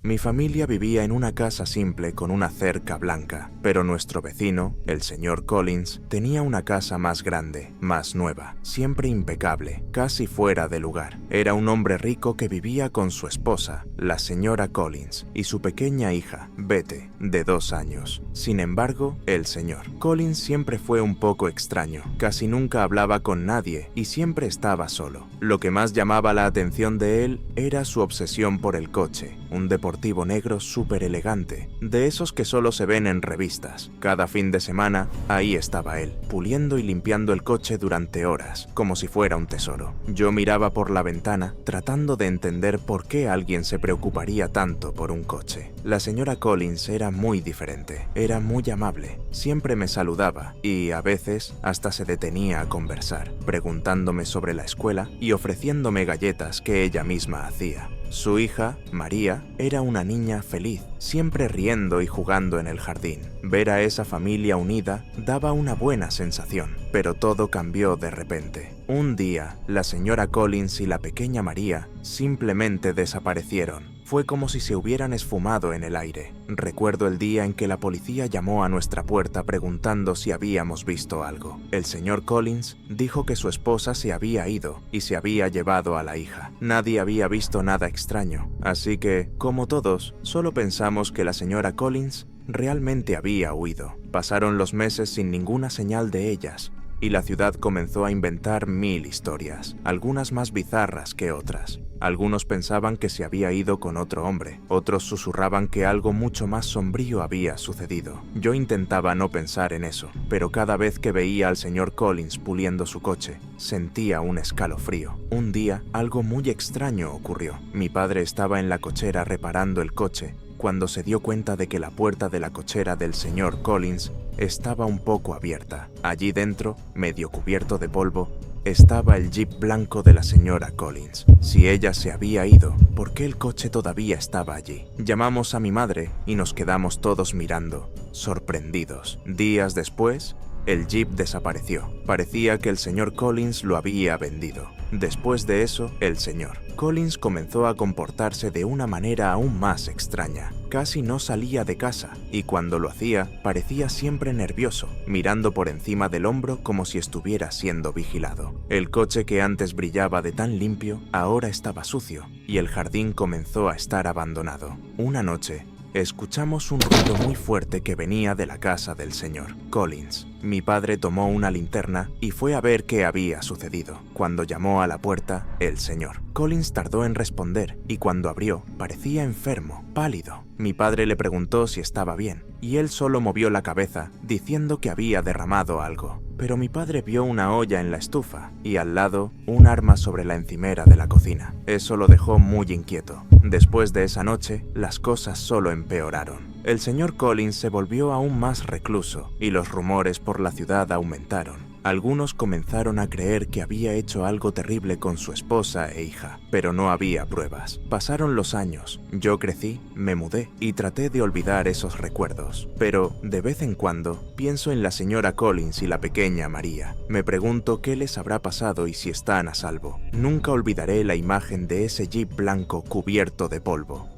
Mi familia vivía en una casa simple con una cerca blanca, pero nuestro vecino, el señor Collins, tenía una casa más grande, más nueva, siempre impecable, casi fuera de lugar. Era un hombre rico que vivía con su esposa, la señora Collins, y su pequeña hija, Bette, de 2 años. Sin embargo, el señor Collins siempre fue un poco extraño. Casi nunca hablaba con nadie y siempre estaba solo. Lo que más llamaba la atención de él era su obsesión por el coche, un deportivo negro súper elegante, de esos que solo se ven en revistas. Cada fin de semana, ahí estaba él, puliendo y limpiando el coche durante horas, como si fuera un tesoro. Yo miraba por la ventana, tratando de entender por qué alguien se preocuparía tanto por un coche. La señora Collins era muy diferente, era muy amable, siempre me saludaba y, a veces, hasta se detenía a conversar, preguntándome sobre la escuela y ofreciéndome galletas que ella misma hacía. Su hija, María, era una niña feliz, siempre riendo y jugando en el jardín. Ver a esa familia unida daba una buena sensación, pero todo cambió de repente. Un día, la señora Collins y la pequeña María simplemente desaparecieron. Fue como si se hubieran esfumado en el aire. Recuerdo el día en que la policía llamó a nuestra puerta preguntando si habíamos visto algo. El señor Collins dijo que su esposa se había ido y se había llevado a la hija. Nadie había visto nada extraño, así que, como todos, solo pensamos que la señora Collins realmente había huido. Pasaron los meses sin ninguna señal de ellas, y la ciudad comenzó a inventar 1000 historias, algunas más bizarras que otras. Algunos pensaban que se había ido con otro hombre, otros susurraban que algo mucho más sombrío había sucedido. Yo intentaba no pensar en eso, pero cada vez que veía al señor Collins puliendo su coche, sentía un escalofrío. Un día, algo muy extraño ocurrió. Mi padre estaba en la cochera reparando el coche, cuando se dio cuenta de que la puerta de la cochera del señor Collins estaba un poco abierta. Allí dentro, medio cubierto de polvo, estaba el Jeep blanco de la señora Collins. Si ella se había ido, ¿por qué el coche todavía estaba allí? Llamamos a mi madre y nos quedamos todos mirando, sorprendidos. Días después, el Jeep desapareció. Parecía que el señor Collins lo había vendido. Después de eso, el señor Collins comenzó a comportarse de una manera aún más extraña. Casi no salía de casa y cuando lo hacía, parecía siempre nervioso, mirando por encima del hombro como si estuviera siendo vigilado. El coche que antes brillaba de tan limpio, ahora estaba sucio y el jardín comenzó a estar abandonado. Una noche, escuchamos un ruido muy fuerte que venía de la casa del señor Collins. Mi padre tomó una linterna y fue a ver qué había sucedido. Cuando llamó a la puerta, el señor Collins tardó en responder y cuando abrió, parecía enfermo, pálido. Mi padre le preguntó si estaba bien y él solo movió la cabeza, diciendo que había derramado algo. Pero mi padre vio una olla en la estufa y al lado un arma sobre la encimera de la cocina. Eso lo dejó muy inquieto. Después de esa noche, las cosas solo empeoraron. El señor Collins se volvió aún más recluso y los rumores por la ciudad aumentaron. Algunos comenzaron a creer que había hecho algo terrible con su esposa e hija, pero no había pruebas. Pasaron los años, yo crecí, me mudé y traté de olvidar esos recuerdos. Pero, de vez en cuando, pienso en la señora Collins y la pequeña María. Me pregunto qué les habrá pasado y si están a salvo. Nunca olvidaré la imagen de ese Jeep blanco cubierto de polvo.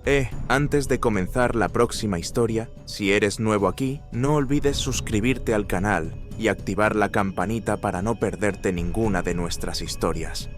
Antes de comenzar la próxima historia, si eres nuevo aquí, no olvides suscribirte al canal y activar la campanita para no perderte ninguna de nuestras historias.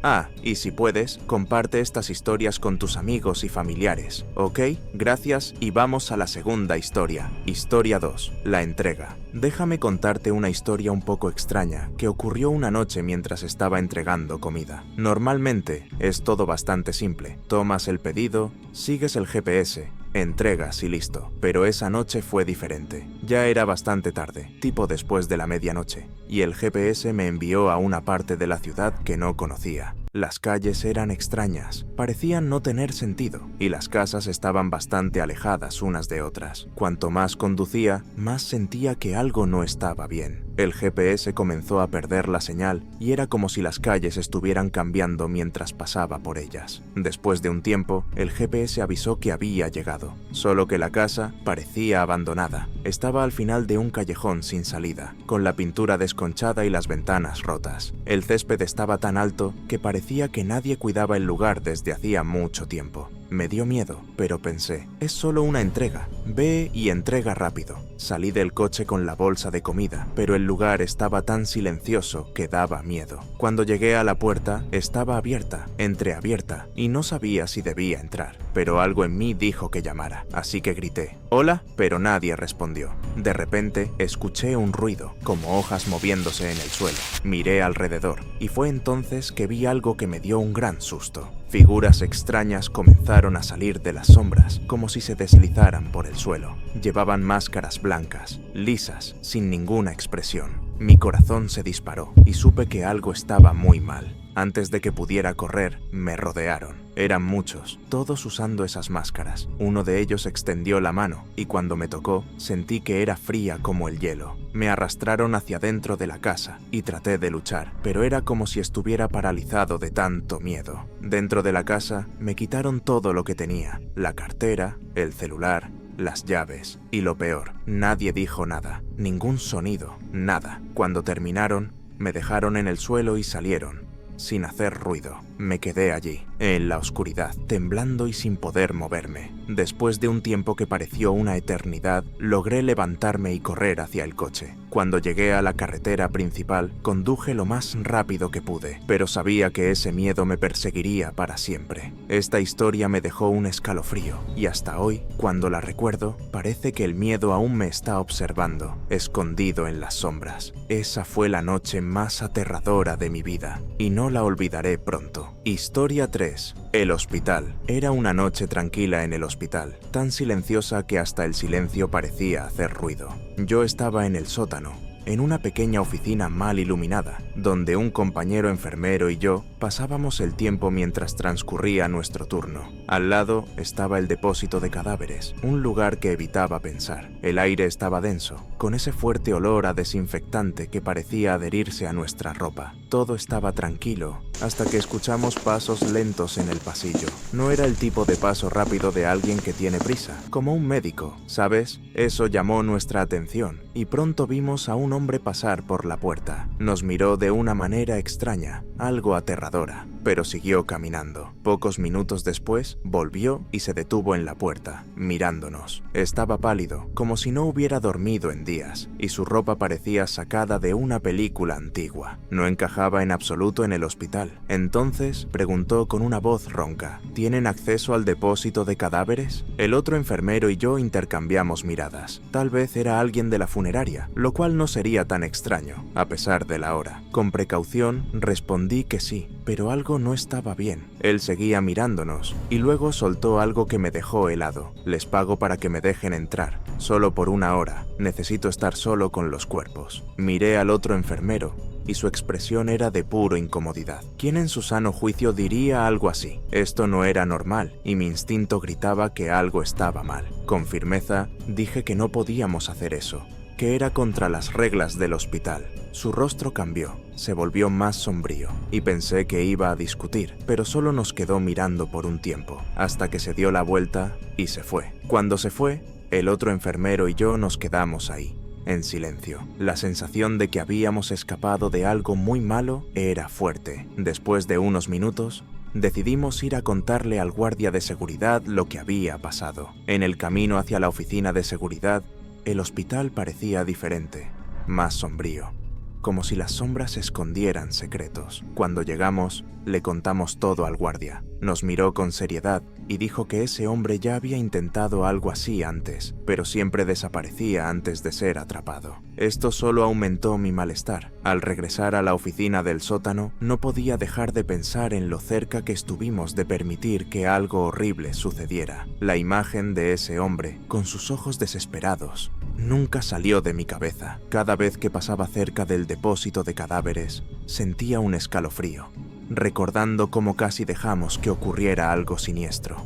Y si puedes, comparte estas historias con tus amigos y familiares, ¿ok? Gracias y vamos a la segunda historia. Historia 2, la entrega. Déjame contarte una historia un poco extraña que ocurrió una noche mientras estaba entregando comida. Normalmente es todo bastante simple. Tomas el pedido, sigues el GPS, entregas y listo. Pero esa noche fue diferente. Ya era bastante tarde, tipo después de la medianoche, y el GPS me envió a una parte de la ciudad que no conocía. Las calles eran extrañas, parecían no tener sentido, y las casas estaban bastante alejadas unas de otras. Cuanto más conducía, más sentía que algo no estaba bien. El GPS comenzó a perder la señal y era como si las calles estuvieran cambiando mientras pasaba por ellas. Después de un tiempo, el GPS avisó que había llegado, solo que la casa parecía abandonada. Estaba al final de un callejón sin salida, con la pintura desconchada y las ventanas rotas. El césped estaba tan alto que parecía que nadie cuidaba el lugar desde hacía mucho tiempo. Me dio miedo, pero pensé, es solo una entrega. Ve y entrega rápido. Salí del coche con la bolsa de comida, pero el lugar estaba tan silencioso que daba miedo. Cuando llegué a la puerta, estaba abierta, entreabierta, y no sabía si debía entrar. Pero algo en mí dijo que llamara, así que grité, «¡Hola!», pero nadie respondió. De repente, escuché un ruido, como hojas moviéndose en el suelo. Miré alrededor, y fue entonces que vi algo que me dio un gran susto. Figuras extrañas comenzaron a salir de las sombras, como si se deslizaran por el suelo. Llevaban máscaras blancas, lisas, sin ninguna expresión. Mi corazón se disparó y supe que algo estaba muy mal. Antes de que pudiera correr, me rodearon. Eran muchos, todos usando esas máscaras. Uno de ellos extendió la mano y cuando me tocó, sentí que era fría como el hielo. Me arrastraron hacia dentro de la casa y traté de luchar, pero era como si estuviera paralizado de tanto miedo. Dentro de la casa, me quitaron todo lo que tenía: la cartera, el celular, las llaves. Y lo peor, nadie dijo nada, ningún sonido, nada. Cuando terminaron, me dejaron en el suelo y salieron, sin hacer ruido. Me quedé allí, en la oscuridad, temblando y sin poder moverme. Después de un tiempo que pareció una eternidad, logré levantarme y correr hacia el coche. Cuando llegué a la carretera principal, conduje lo más rápido que pude, pero sabía que ese miedo me perseguiría para siempre. Esta historia me dejó un escalofrío, y hasta hoy, cuando la recuerdo, parece que el miedo aún me está observando, escondido en las sombras. Esa fue la noche más aterradora de mi vida, y no la olvidaré pronto. Historia 3. El hospital. Era una noche tranquila en el hospital, tan silenciosa que hasta el silencio parecía hacer ruido. Yo estaba en el sótano, en una pequeña oficina mal iluminada, donde un compañero enfermero y yo pasábamos el tiempo mientras transcurría nuestro turno. Al lado estaba el depósito de cadáveres, un lugar que evitaba pensar. El aire estaba denso, con ese fuerte olor a desinfectante que parecía adherirse a nuestra ropa. Todo estaba tranquilo, hasta que escuchamos pasos lentos en el pasillo. No era el tipo de paso rápido de alguien que tiene prisa, como un médico, ¿sabes? Eso llamó nuestra atención, y pronto vimos a un hombre pasar por la puerta. Nos miró de una manera extraña, algo aterradora, pero siguió caminando. Pocos minutos después, volvió y se detuvo en la puerta, mirándonos. Estaba pálido, como si no hubiera dormido en días, y su ropa parecía sacada de una película antigua. No encajaba en absoluto en el hospital. Entonces, preguntó con una voz ronca, ¿tienen acceso al depósito de cadáveres? El otro enfermero y yo intercambiamos miradas. Tal vez era alguien de la funeraria, lo cual no sería tan extraño, a pesar de la hora. Con precaución, respondí que sí, pero algo no estaba bien. Él seguía mirándonos, y luego soltó algo que me dejó helado. Les pago para que me dejen entrar, solo por una hora. Necesito estar solo con los cuerpos. Miré al otro enfermero, y su expresión era de pura incomodidad. ¿Quién en su sano juicio diría algo así? Esto no era normal, y mi instinto gritaba que algo estaba mal. Con firmeza, dije que no podíamos hacer eso, que era contra las reglas del hospital. Su rostro cambió, se volvió más sombrío, y pensé que iba a discutir, pero solo nos quedó mirando por un tiempo, hasta que se dio la vuelta y se fue. Cuando se fue, el otro enfermero y yo nos quedamos ahí, en silencio. La sensación de que habíamos escapado de algo muy malo era fuerte. Después de unos minutos, decidimos ir a contarle al guardia de seguridad lo que había pasado. En el camino hacia la oficina de seguridad, el hospital parecía diferente, más sombrío, como si las sombras escondieran secretos. Cuando llegamos, le contamos todo al guardia. Nos miró con seriedad y dijo que ese hombre ya había intentado algo así antes, pero siempre desaparecía antes de ser atrapado. Esto solo aumentó mi malestar. Al regresar a la oficina del sótano, no podía dejar de pensar en lo cerca que estuvimos de permitir que algo horrible sucediera. La imagen de ese hombre, con sus ojos desesperados, nunca salió de mi cabeza. Cada vez que pasaba cerca del depósito de cadáveres, sentía un escalofrío, recordando cómo casi dejamos que ocurriera algo siniestro.